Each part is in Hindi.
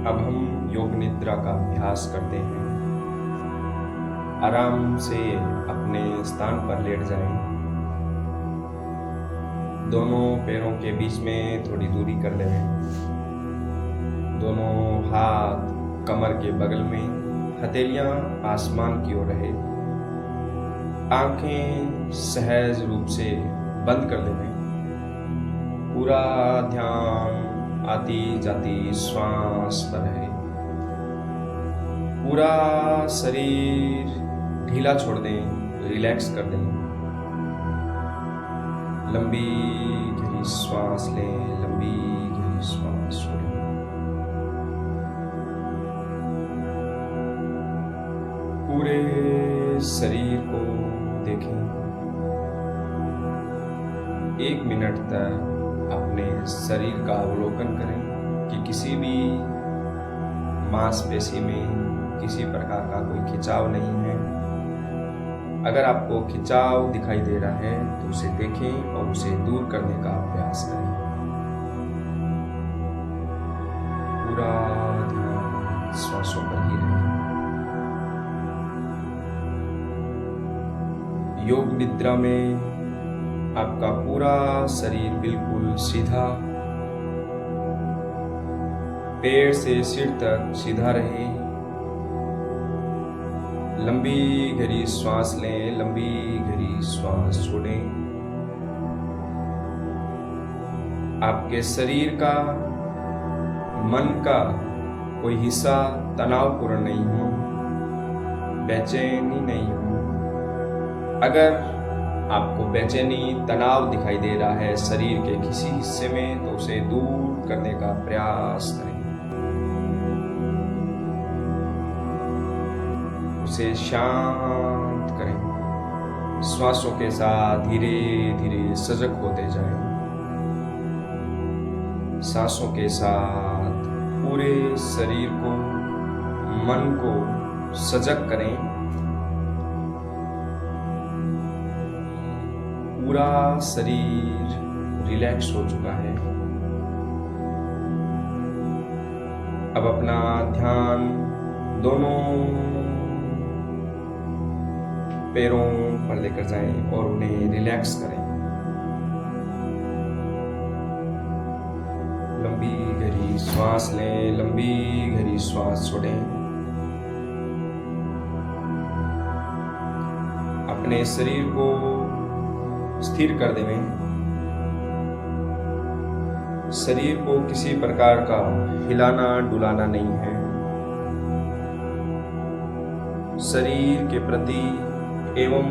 अब हम योग निद्रा का अभ्यास करते हैं। आराम से अपने स्थान पर लेट जाएं। दोनों पैरों के बीच में थोड़ी दूरी कर लें। दोनों हाथ कमर के बगल में, हथेलियां आसमान की ओर रहे। आंखें सहज रूप से बंद कर दें। पूरा ध्यान आती जाती श्वास पर रहे। पूरा शरीर ढीला छोड़ दें, रिलैक्स कर दें। लंबी गहरी श्वास लें, लंबी गहरी श्वास छोड़ें। पूरे शरीर को देखें। 1 मिनट तक अपने शरीर का अवलोकन करें कि किसी भी मांसपेशी में किसी प्रकार का कोई खिंचाव नहीं है। अगर आपको खिंचाव दिखाई दे रहा है तो उसे देखें और उसे दूर करने का अभ्यास करें। पूरा ध्यान श्वासों पर ही रहे। योग निद्रा में आपका पूरा शरीर बिल्कुल सीधा, पैर से सिर तक सीधा रहे। लंबी गहरी श्वास लें, लंबी गहरी श्वास छोड़ें। आपके शरीर का, मन का कोई हिस्सा तनावपूर्ण नहीं हो, बेचैनी नहीं हो। अगर आपको बेचैनी, तनाव दिखाई दे रहा है शरीर के किसी हिस्से में तो उसे दूर करने का प्रयास करें। उसे शांत करें। श्वासों के साथ धीरे धीरे सजग होते जाएं। सांसों के साथ पूरे शरीर को, मन को सजग करें। पूरा शरीर रिलैक्स हो चुका है। अब अपना ध्यान दोनों पैरों पर लेकर जाएं और उन्हें रिलैक्स करें। लंबी गहरी श्वास लें, लंबी गहरी श्वास छोड़ें। अपने शरीर को स्थिर कर दें। शरीर को किसी प्रकार का हिलाना डुलाना नहीं है। शरीर के प्रति एवं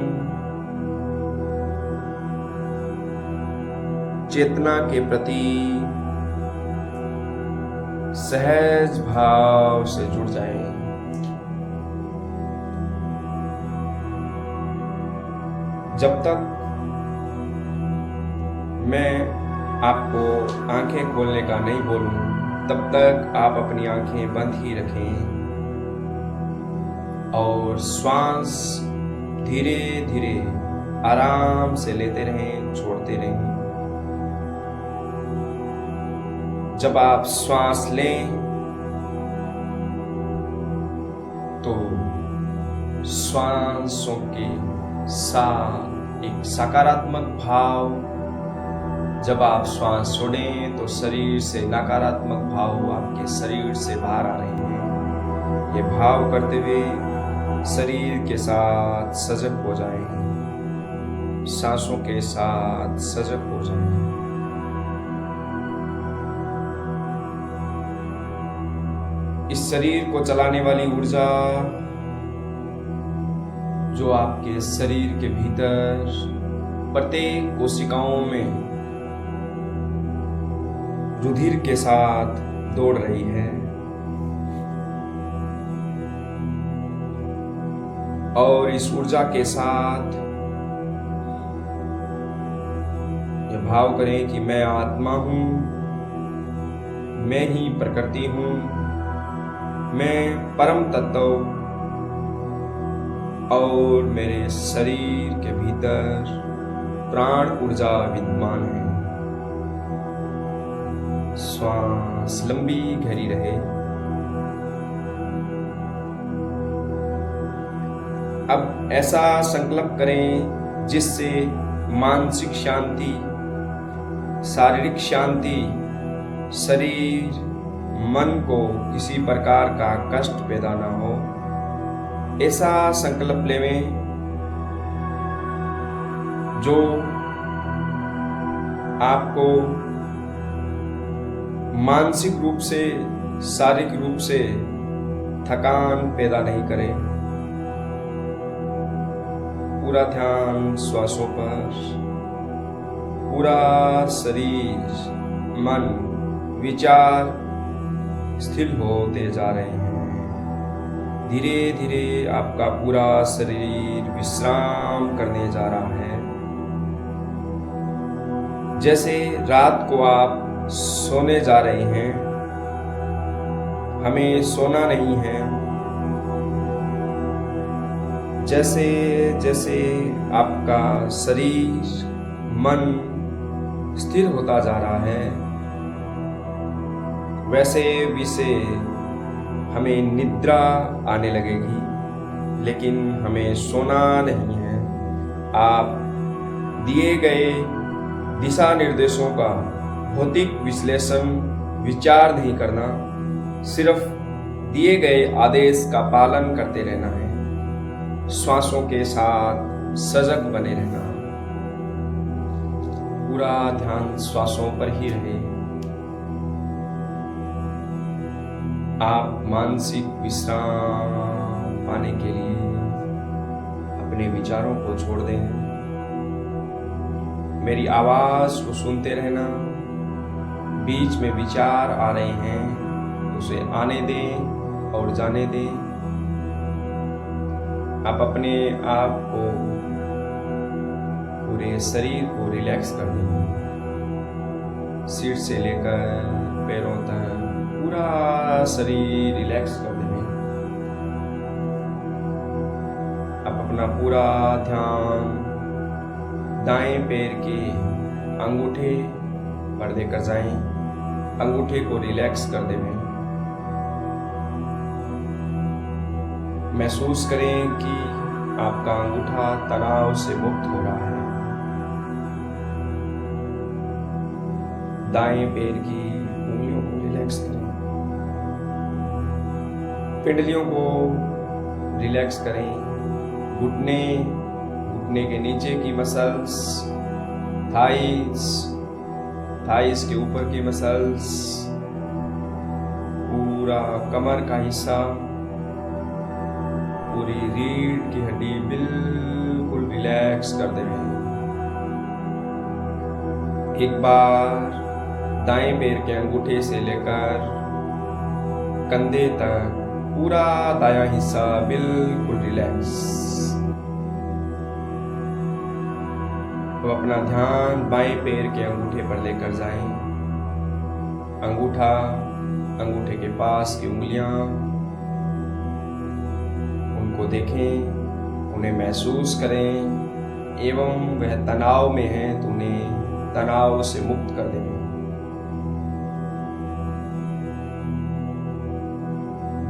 चेतना के प्रति सहज भाव से जुड़ जाएं। जब तक मैं आपको आंखें खोलने का नहीं बोलूं, तब तक आप अपनी आंखें बंद ही रखें और श्वास धीरे धीरे आराम से लेते रहें, छोड़ते रहें। जब आप श्वास लें तो श्वासों के साथ एक सकारात्मक भाव, जब आप श्वास छोड़ें तो शरीर से नकारात्मक भाव आपके शरीर से बाहर आ रहे हैं। ये भाव करते हुए शरीर के साथ सजग हो जाएं, सांसों के साथ सजग हो जाएं। इस शरीर को चलाने वाली ऊर्जा जो आपके शरीर के भीतर प्रत्येक कोशिकाओं में रुधिर के साथ दौड़ रही है और इस ऊर्जा के साथ ये भाव करें कि मैं आत्मा हूं, मैं ही प्रकृति हूं, मैं परम तत्व और मेरे शरीर के भीतर प्राण ऊर्जा विद्यमान है। श्वास लंबी गहरी रहे। अब ऐसा संकल्प करें जिससे मानसिक शांति, शारीरिक शांति, शरीर मन को किसी प्रकार का कष्ट पैदा ना हो, ऐसा संकल्प लेवें जो आपको मानसिक रूप से, शारीरिक रूप से थकान पैदा नहीं करे। पूरा ध्यान श्वासों पर, पूरा शरीर, मन, विचार स्थिर होते जा रहे हैं। धीरे धीरे आपका पूरा शरीर विश्राम करने जा रहा है। जैसे रात को आप सोने जा रहे हैं, हमें सोना नहीं है। जैसे जैसे आपका शरीर, मन स्थिर होता जा रहा है, वैसे वैसे हमें निद्रा आने लगेगी, लेकिन हमें सोना नहीं है। आप दिए गए दिशा निर्देशों का भौतिक विश्लेषण, विचार नहीं करना, सिर्फ दिए गए आदेश का पालन करते रहना है। श्वासों के साथ सजग बने रहना। पूरा ध्यान श्वासों पर ही रहे। आप मानसिक विश्राम पाने के लिए अपने विचारों को छोड़ दें। मेरी आवाज को सुनते रहना। बीच में विचार आ रहे हैं, उसे आने दें और जाने दें। आप अपने आप को, पूरे शरीर को रिलैक्स कर दें। सिर से लेकर पैरों तक पूरा शरीर रिलैक्स कर दें। आप अपना पूरा ध्यान दाएं पैर के अंगूठे पर लेकर जाएं। अंगूठे को रिलैक्स कर दें। महसूस करें कि आपका अंगूठा तनाव से मुक्त हो रहा है। दाएं पैर की उंगलियों को रिलैक्स करें। पिंडलियों को रिलैक्स करें। घुटने, घुटने के नीचे की मसल्स, थाइस के ऊपर की मसल्स, पूरा कमर का हिस्सा, पूरी रीढ़ की हड्डी बिल्कुल रिलैक्स कर दें। एक बार दाएं पैर के अंगूठे से लेकर कंधे तक पूरा दायां हिस्सा बिल्कुल रिलैक्स। तो अपना ध्यान बाएं पैर के अंगूठे पर लेकर जाएं। अंगूठा, अंगूठे के पास की उंगलियां, उनको देखें, उन्हें महसूस करें एवं वह तनाव में है तो उन्हें तनाव से मुक्त कर दें।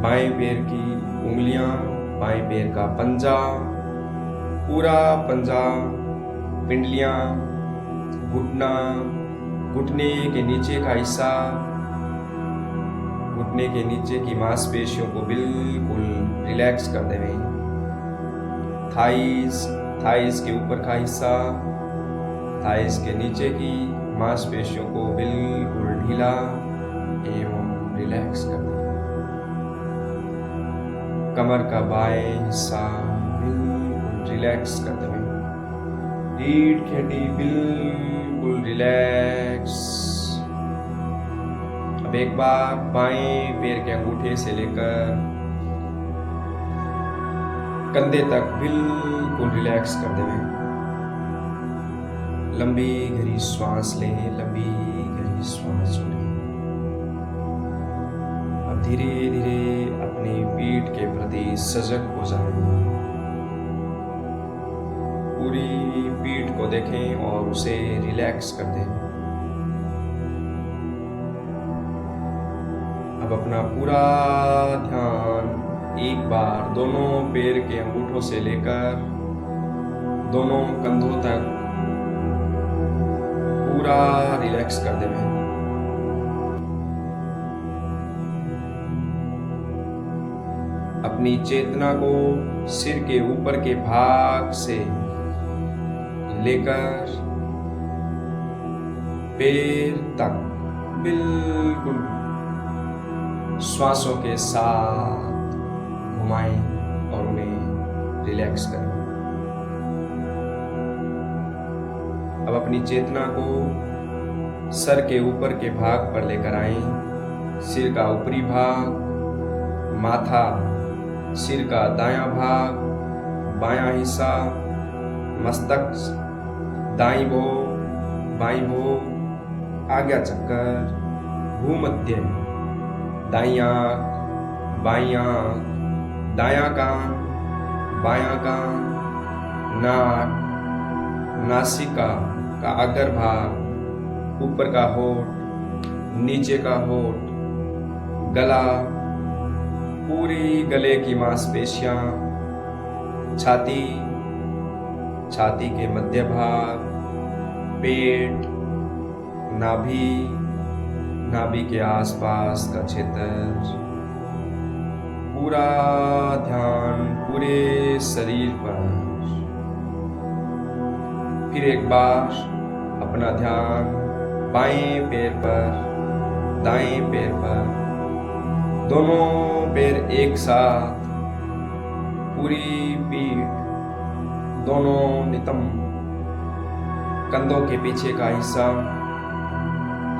बाएं पैर की उंगलियां, बाएं पैर का पंजा, पूरा पंजा, पिंडलियां, घुटना, घुटने के नीचे का हिस्सा, घुटने के नीचे की मांसपेशियों को बिल्कुल रिलैक्स कर दें। थाइस के ऊपर का हिस्सा, थाइस के नीचे की मांसपेशियों को बिल्कुल ढीला एवं रिलैक्स कर दें। कमर का बाएं हिस्सा बिल्कुल रिलैक्स कर दें। रीढ़ की हड्डी बिल्कुल रिलैक्स। अब एक बार बाएं पैर के अंगूठे से लेकर कंधे तक बिल्कुल रिलैक्स कर दें। लंबी गहरी श्वास लें, लंबी गहरी श्वास छोड़ें। अब धीरे धीरे अपनी पीठ के प्रति सजग हो जाएं। पूरी पीठ को देखें और उसे रिलैक्स कर दें। अब अपना पूरा ध्यान एक बार दोनों पैर के अंगूठों से लेकर दोनों कंधों तक पूरा रिलैक्स कर दें। अपनी चेतना को सिर के ऊपर के भाग से लेकर पैर तक बिल्कुल श्वासों के साथ घुमाएं और उन्हें रिलैक्स करें। अब अपनी चेतना को सर के ऊपर के भाग पर लेकर आएं। सिर का ऊपरी भाग, माथा, सिर का दायां भाग, बायां हिस्सा, मस्तक, दाईं भों, बाईं भों, आज्ञा चक्कर, भूमध्य, दाईं आंख, बाईं आंख, दायां कान, बायां कान, नाक, नासिका का अग्र भाग, ऊपर का होंठ, नीचे का होंठ, गला, पूरी गले की मांसपेशियां, छाती, छाती के मध्य भाग, पेट, नाभि, नाभि के आसपास का क्षेत्र। पूरा ध्यान पूरे शरीर पर। फिर एक बार अपना ध्यान बाएं पैर पर, दाएं पैर पर, दोनों पैर एक साथ, पूरी पीठ, दोनों नितंब, कंधों के पीछे का हिस्सा,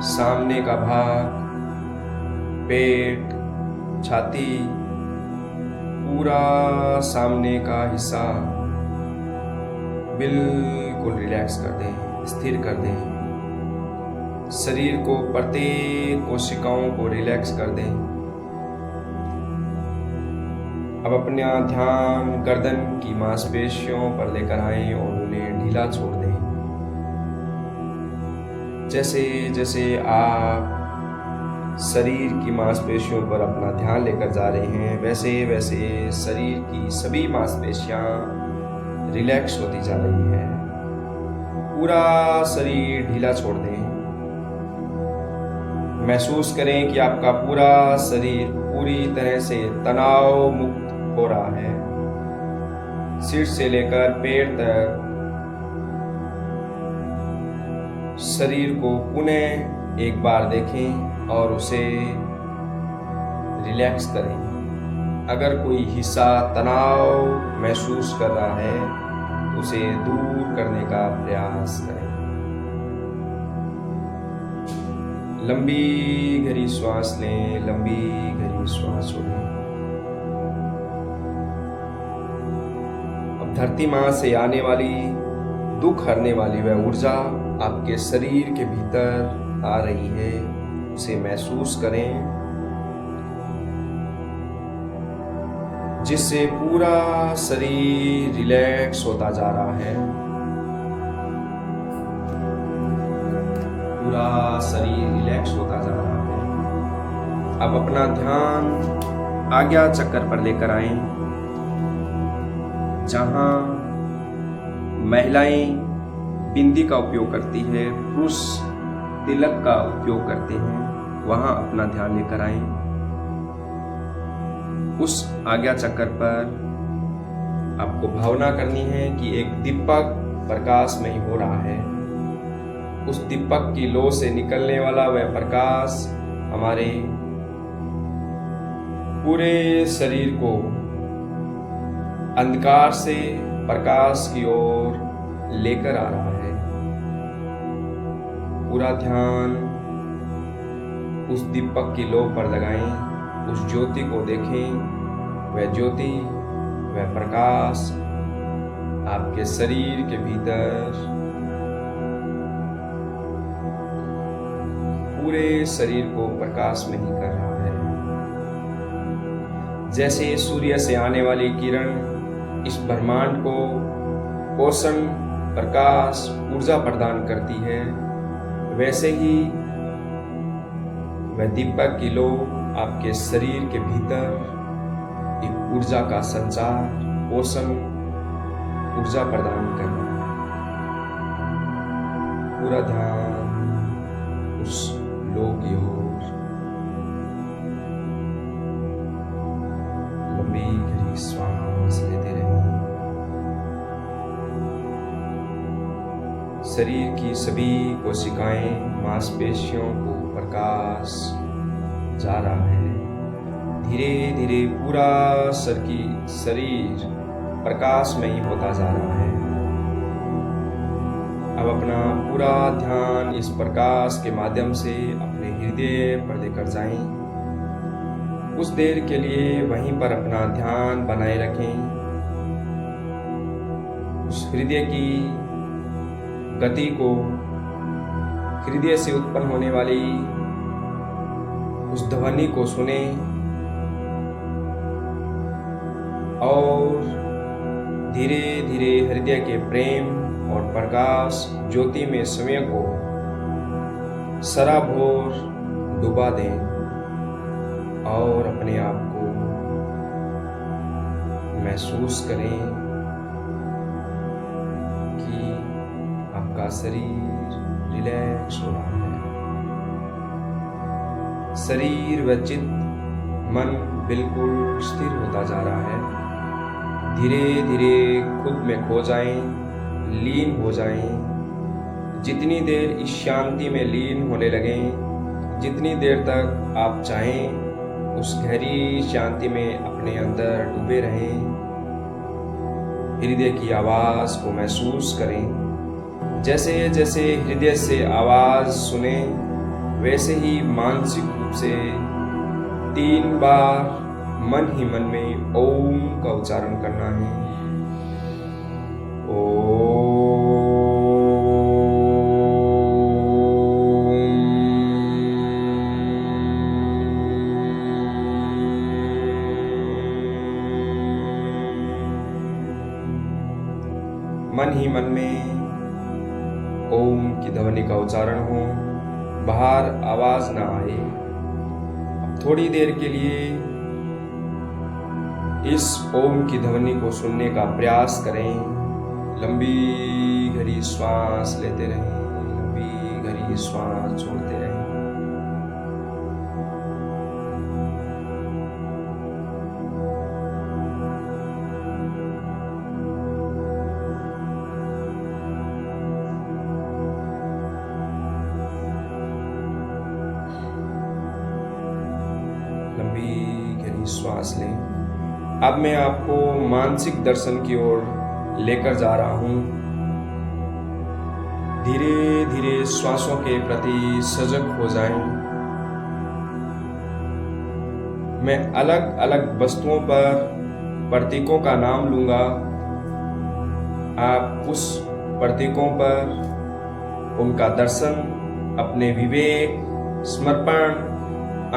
सामने का भाग, पेट, छाती, पूरा सामने का हिस्सा बिल्कुल रिलैक्स कर दें, स्थिर कर दें। शरीर को प्रत्येक कोशिकाओं को रिलैक्स कर दें। अब अपना ध्यान गर्दन की मांसपेशियों पर लेकर आएं और उन्हें ढीला छोड़ दें। जैसे जैसे आप शरीर की मांसपेशियों पर अपना ध्यान लेकर जा रहे हैं, वैसे वैसे शरीर की सभी मांसपेशियां रिलैक्स होती जा रही हैं। पूरा शरीर ढीला छोड़ दें। महसूस करें कि आपका पूरा शरीर पूरी तरह से तनाव मुक्त हो रहा है। सिर से लेकर पैर तक शरीर को पुनः एक बार देखें और उसे रिलैक्स करें। अगर कोई हिस्सा तनाव महसूस कर रहा है तो उसे दूर करने का प्रयास करें। लंबी गहरी श्वास लें, लंबी गहरी श्वास छोड़ें। अब धरती माँ से आने वाली, दुख हरने वाली वह ऊर्जा आपके शरीर के भीतर आ रही है, उसे महसूस करें, जिससे पूरा शरीर रिलैक्स होता जा रहा है। पूरा शरीर रिलैक्स होता जा रहा है। अब अपना ध्यान आज्ञा चक्र पर लेकर आएं, जहां महिलाएं बिंदी का उपयोग करती है, पुरुष तिलक का उपयोग करते हैं, वहां अपना ध्यान लेकर आएं। उस आज्ञा चक्र पर आपको भावना करनी है कि एक दीपक प्रकाशमय हो रहा है। उस दीपक की लौ से निकलने वाला वह प्रकाश हमारे पूरे शरीर को अंधकार से प्रकाश की ओर लेकर आ रहा है। पूरा ध्यान उस दीपक की लौ पर लगाएं, उस ज्योति को देखें। वह ज्योति, वह प्रकाश आपके शरीर के भीतर पूरे शरीर को प्रकाश में ही कर रहा है। जैसे सूर्य से आने वाली किरण इस ब्रह्मांड को पोषण, प्रकाश, ऊर्जा प्रदान करती है, वैसे ही वह दीपक की लौ आपके शरीर के भीतर एक ऊर्जा का संचार, पोषण, ऊर्जा प्रदान करना। पूरा ध्यान उस लोक की ओर। लंबी गहरी सांस लेते रहें। शरीर की सभी कोशिकाएं, मांसपेशियों को प्रकाश जा रहा है। धीरे धीरे पूरा शरीर प्रकाशमयी होता जा रहा है। अब अपना पूरा ध्यान इस प्रकाश के माध्यम से अपने हृदय पर लेकर जाएं। कुछ देर के लिए वहीं पर अपना ध्यान बनाए रखें। उस हृदय की गति को, हृदय से उत्पन्न होने वाली उस ध्वनि को सुने और धीरे धीरे हृदय के प्रेम और प्रकाश ज्योति में समय को सराबोर डुबा दें और अपने आप को महसूस करें कि आपका शरीर रिलैक्स हो रहा है। शरीर व चित्त, मन बिल्कुल स्थिर होता जा रहा है। धीरे धीरे खुद में खो जाएं, लीन हो जाएं। जितनी देर इस शांति में लीन होने लगें, जितनी देर तक आप चाहें उस गहरी शांति में अपने अंदर डूबे रहें। हृदय की आवाज को महसूस करें। जैसे जैसे हृदय से आवाज सुने, वैसे ही मानसिक रूप से 3 बार मन ही मन में ओम का उच्चारण करना है। ओम। मन ही मन में ओम की ध्वनि का उच्चारण हो, बाहर आवाज ना आए। अब थोड़ी देर के लिए इस ओम की ध्वनि को सुनने का प्रयास करें। लंबी गहरी श्वास लेते रहें, लंबी गहरी श्वास छोड़ते रहें। लंबी गहरी श्वास लें। अब मैं आपको मानसिक दर्शन की ओर लेकर जा रहा हूं। धीरे धीरे श्वासों के प्रति सजग हो जाएं। मैं अलग अलग वस्तुओं पर प्रतीकों का नाम लूंगा। आप उस प्रतीकों पर उनका दर्शन अपने विवेक, समर्पण,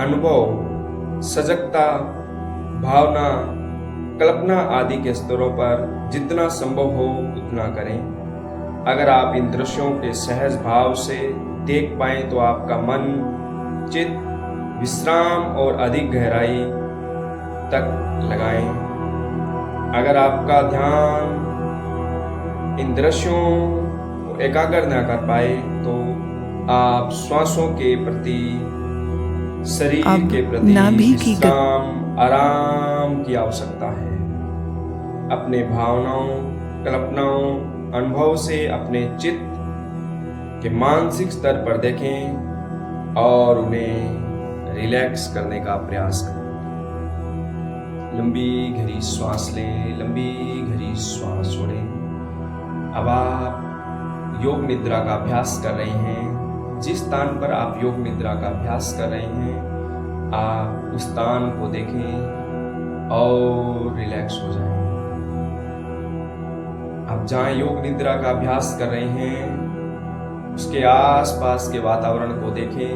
अनुभव, सजगता, भावना, कल्पना आदि के स्तरों पर जितना संभव हो उतना करें। अगर आप इन दृश्यों के सहज भाव से देख पाएं तो आपका मन, चित्त विश्राम और अधिक गहराई तक लगाएं। अगर आपका ध्यान इन दृश्यों को एकाग्र न कर पाए तो आप श्वासों के प्रति, शरीर के प्रति विश्राम, आराम की आवश्यकता है। अपने भावनाओं, कल्पनाओं, अनुभव से अपने चित्त के मानसिक स्तर पर देखें और उन्हें रिलैक्स करने का प्रयास करें। लंबी गहरी श्वास लें, लंबी गहरी श्वास छोड़ें। अब आप योग निद्रा का अभ्यास कर रहे हैं। जिस स्थान पर आप योग निद्रा का अभ्यास कर रहे हैं, आप उस स्थान को देखें और रिलैक्स हो जाएं। आप जहाँ योग निद्रा का अभ्यास कर रहे हैं, उसके आसपास के वातावरण को देखें।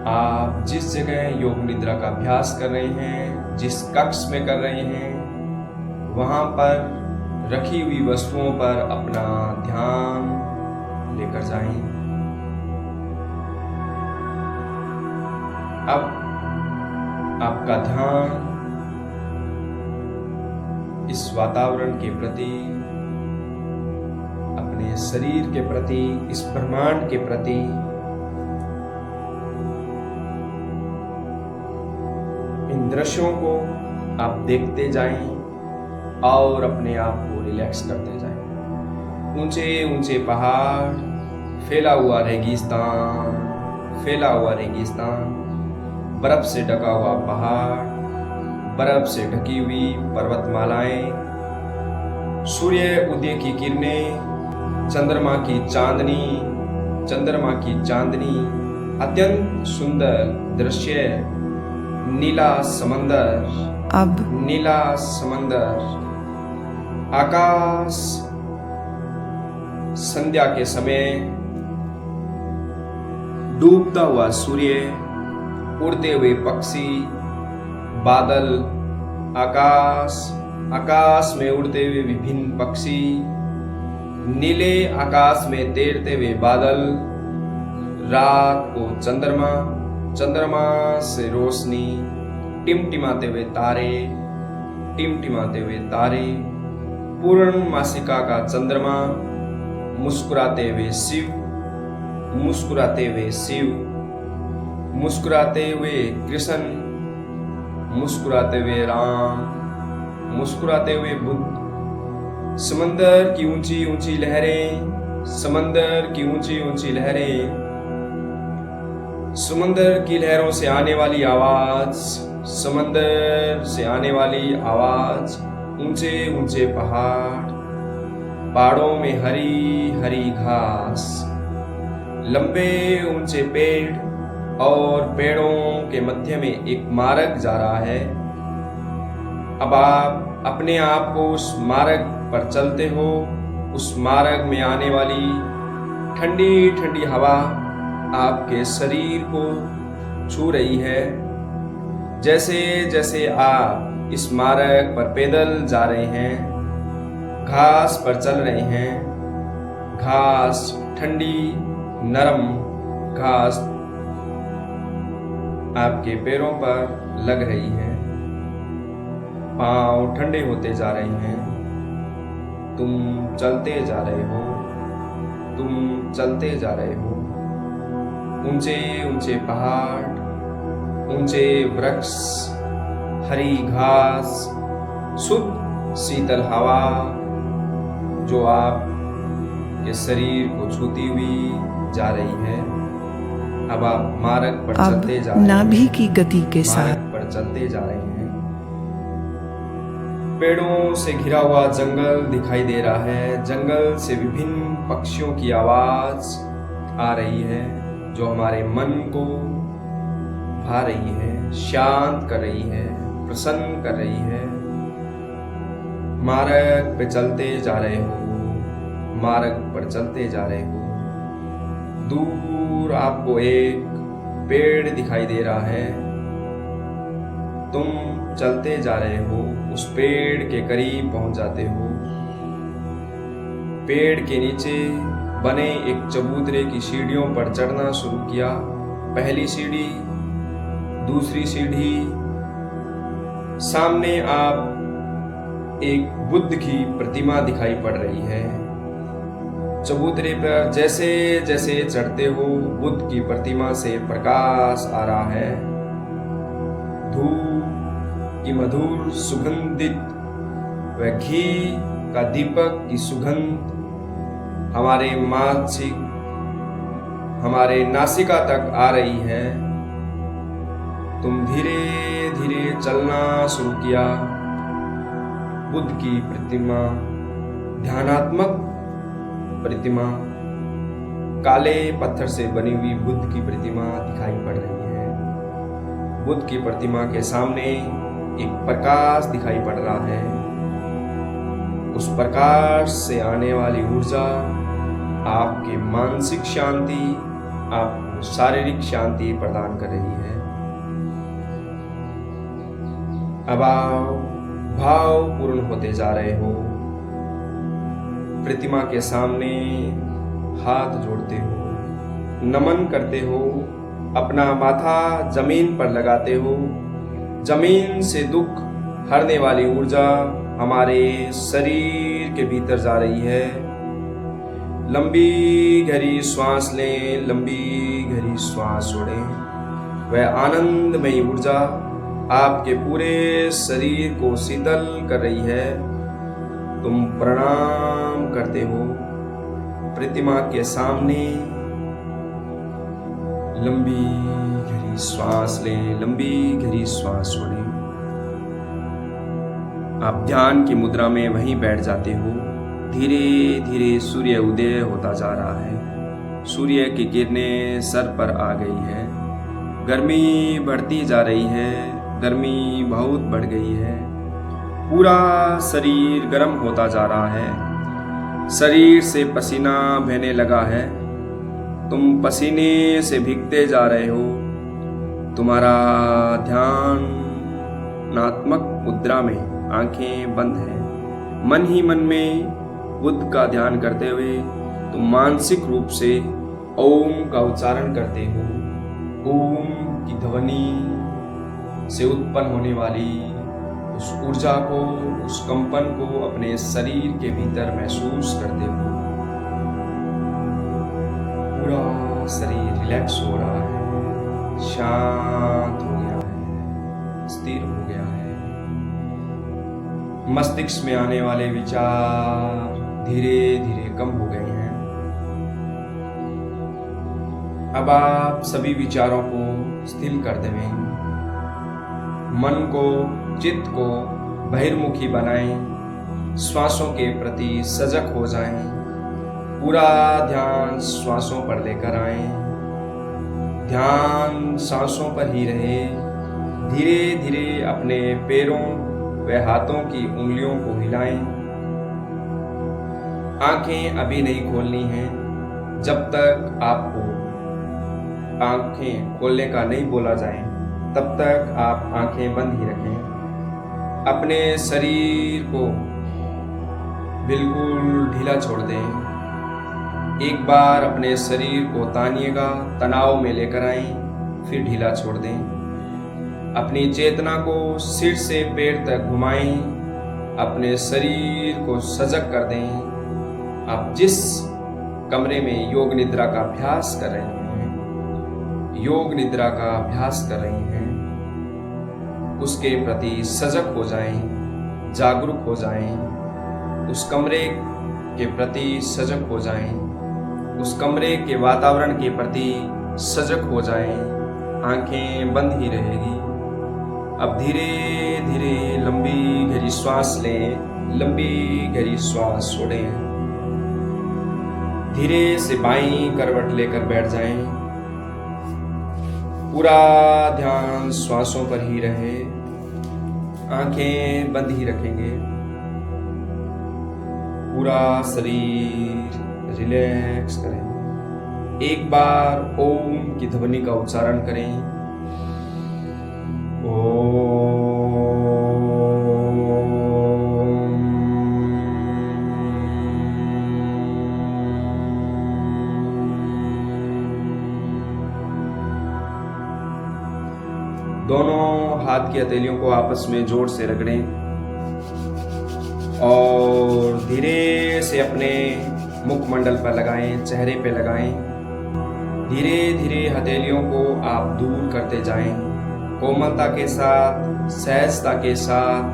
आप जिस जगह योग निद्रा का अभ्यास कर रहे हैं, जिस कक्ष में कर रहे हैं, वहां पर रखी हुई वस्तुओं पर अपना ध्यान लेकर जाएं। अब आपका ध्यान इस वातावरण के प्रति, अपने शरीर के प्रति, इस ब्रह्मांड के प्रति इन दृश्यों को आप देखते जाएं और अपने आप को रिलैक्स करते जाएं। ऊंचे ऊंचे पहाड़, फैला हुआ रेगिस्तान, बर्फ से ढका हुआ पहाड़, बर्फ से ढकी हुई पर्वतमालाएं, सूर्य उदय की किरणें, चंद्रमा की चांदनी, अत्यंत सुंदर दृश्य, नीला समंदर, आकाश, संध्या के समय डूबता हुआ सूर्य, उड़ते हुए पक्षी, बादल, आकाश में उड़ते हुए विभिन्न पक्षी, नीले आकाश में तैरते हुए बादल, रात को चंद्रमा से रोशनी, टिमटिमाते हुए तारे, पूर्णमासिका का चंद्रमा, मुस्कुराते हुए शिव, मुस्कुराते हुए कृष्ण, मुस्कुराते हुए राम, मुस्कुराते हुए बुद्ध, समंदर की ऊंची ऊंची लहरें, समंदर की लहरों से आने वाली आवाज, ऊंचे ऊंचे पहाड़ों में हरी हरी घास, लंबे ऊंचे पेड़ और पेड़ों के मध्य में एक मार्ग जा रहा है। अब आप अपने आप को उस मार्ग पर चलते हो। उस मार्ग में आने वाली ठंडी ठंडी हवा आपके शरीर को छू रही है। जैसे जैसे आप इस मार्ग पर पैदल जा रहे हैं, घास पर चल रहे हैं, घास ठंडी नरम घास आपके पैरों पर लग रही है, पांव ठंडे होते जा रहे हैं। तुम चलते जा रहे हो। ऊंचे ऊंचे पहाड़, ऊंचे वृक्ष, हरी घास, शुद्ध शीतल हवा जो आप के शरीर को छूती हुई जा रही है। अब आप मार्ग पर चलते जा रहे हैं, नाभि की गति के साथ मार्ग पर चलते जा रहे हैं। पेड़ों से घिरा हुआ जंगल दिखाई दे रहा है। जंगल से विभिन्न पक्षियों की आवाज आ रही है जो हमारे मन को भा रही है, शांत कर रही है, प्रसन्न कर रही है। मार्ग पे चलते जा रहे हो, मार्ग पर चलते जा रहे हो। दूर आपको एक पेड़ दिखाई दे रहा है। तुम चलते जा रहे हो, उस पेड़ के करीब पहुंच जाते हो। पेड़ के नीचे बने एक चबूतरे की सीढ़ियों पर चढ़ना शुरू किया। पहली सीढ़ी, दूसरी सीढ़ी, सामने आप एक बुद्ध की प्रतिमा दिखाई पड़ रही है। चबूतरे पर जैसे जैसे चढ़ते हो, बुद्ध की प्रतिमा से प्रकाश आ रहा है। धूप की मधुर सुगंधित व घी का दीपक की सुगंध हमारे नासिका तक आ रही है। तुम धीरे धीरे चलना शुरू किया। बुद्ध की प्रतिमा, ध्यानात्मक प्रतिमा, काले पत्थर से बनी हुई बुद्ध की प्रतिमा दिखाई पड़ रही है। बुद्ध की प्रतिमा के सामने एक प्रकाश दिखाई पड़ रहा है। उस प्रकाश से आने वाली ऊर्जा आपकी मानसिक शांति, आपको शारीरिक शांति प्रदान कर रही है। अब आप भावपूर्ण होते जा रहे हो। प्रतिमा के सामने हाथ जोड़ते हो, नमन करते हो, अपना माथा जमीन पर लगाते हो जमीन से दुख हरने वाली ऊर्जा हमारे शरीर के भीतर जा रही है। लंबी गहरी श्वास लें, लंबी गहरी श्वास छोड़ें। वह आनंदमयी ऊर्जा आपके पूरे शरीर को शीतल कर रही है। तुम प्रणाम करते हो प्रतिमा के सामने। लंबी गहरी श्वास लें, लंबी गहरी श्वास छोड़ें। आप ध्यान की मुद्रा में वहीं बैठ जाते हो। धीरे धीरे सूर्य उदय होता जा रहा है। सूर्य की किरणें सर पर आ गई है। गर्मी बढ़ती जा रही है, गर्मी बहुत बढ़ गई है। पूरा शरीर गर्म होता जा रहा है। शरीर से पसीना बहने लगा है। तुम पसीने से भीगते जा रहे हो। तुम्हारा ध्यान नात्मक मुद्रा में आंखें बंद है। मन ही मन में बुद्ध का ध्यान करते हुए तुम मानसिक रूप से ओम का उच्चारण करते हो। ओम की ध्वनि से उत्पन्न होने वाली उस ऊर्जा को, उस कंपन को अपने शरीर के भीतर महसूस करते हो। पूरा शरीर रिलैक्स हो रहा है, शांत हो गया है, स्थिर हो गया है। मस्तिष्क में आने वाले विचार धीरे धीरे कम हो गए हैं। अब आप सभी विचारों को स्थिर कर दें। मन को, चित्त को बहिर्मुखी बनाएं। श्वासों के प्रति सजग हो जाएं। पूरा ध्यान श्वासों पर लेकर आएं। ध्यान सांसों पर ही रहे। धीरे धीरे अपने पैरों व हाथों की उंगलियों को हिलाएं। आंखें अभी नहीं खोलनी हैं। जब तक आपको आंखें खोलने का नहीं बोला जाए तब तक आप आंखें बंद ही रखें। अपने शरीर को बिल्कुल ढीला छोड़ दें। एक बार अपने शरीर को तानिएगा, तनाव में लेकर आएं, फिर ढीला छोड़ दें। अपनी चेतना को सिर से पैर तक घुमाएं। अपने शरीर को सजग कर दें। आप जिस कमरे में योग निद्रा का अभ्यास कर रहे हैं, योग निद्रा का अभ्यास कर रहे हैं, उसके प्रति सजग हो जाएं, जागरूक हो जाएं। उस कमरे के प्रति सजग हो जाएं, उस कमरे के वातावरण के प्रति सजग हो जाएं। आंखें बंद ही रहेगी। अब धीरे धीरे लंबी गहरी श्वास लें, लंबी गहरी श्वास छोड़ें। धीरे से बाईं करवट लेकर बैठ जाएं। पूरा ध्यान श्वासों पर ही रहे। आंखें बंद ही रखेंगे। पूरा शरीर रिलैक्स करें। एक बार ओम की ध्वनि का उच्चारण करें। ओम। दोनों हाथ की हथेलियों को आपस में जोर से रगड़ें और धीरे से अपने मुखमंडल पर लगाएं, चेहरे पे लगाएं। धीरे धीरे हथेलियों को आप दूर करते जाएं। कोमलता के साथ, सहजता के साथ,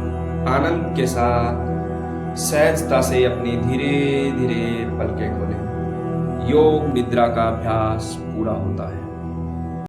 आनंद के साथ, सहजता से अपनी धीरे धीरे पलकें खोलें। योग निद्रा का अभ्यास पूरा होता है।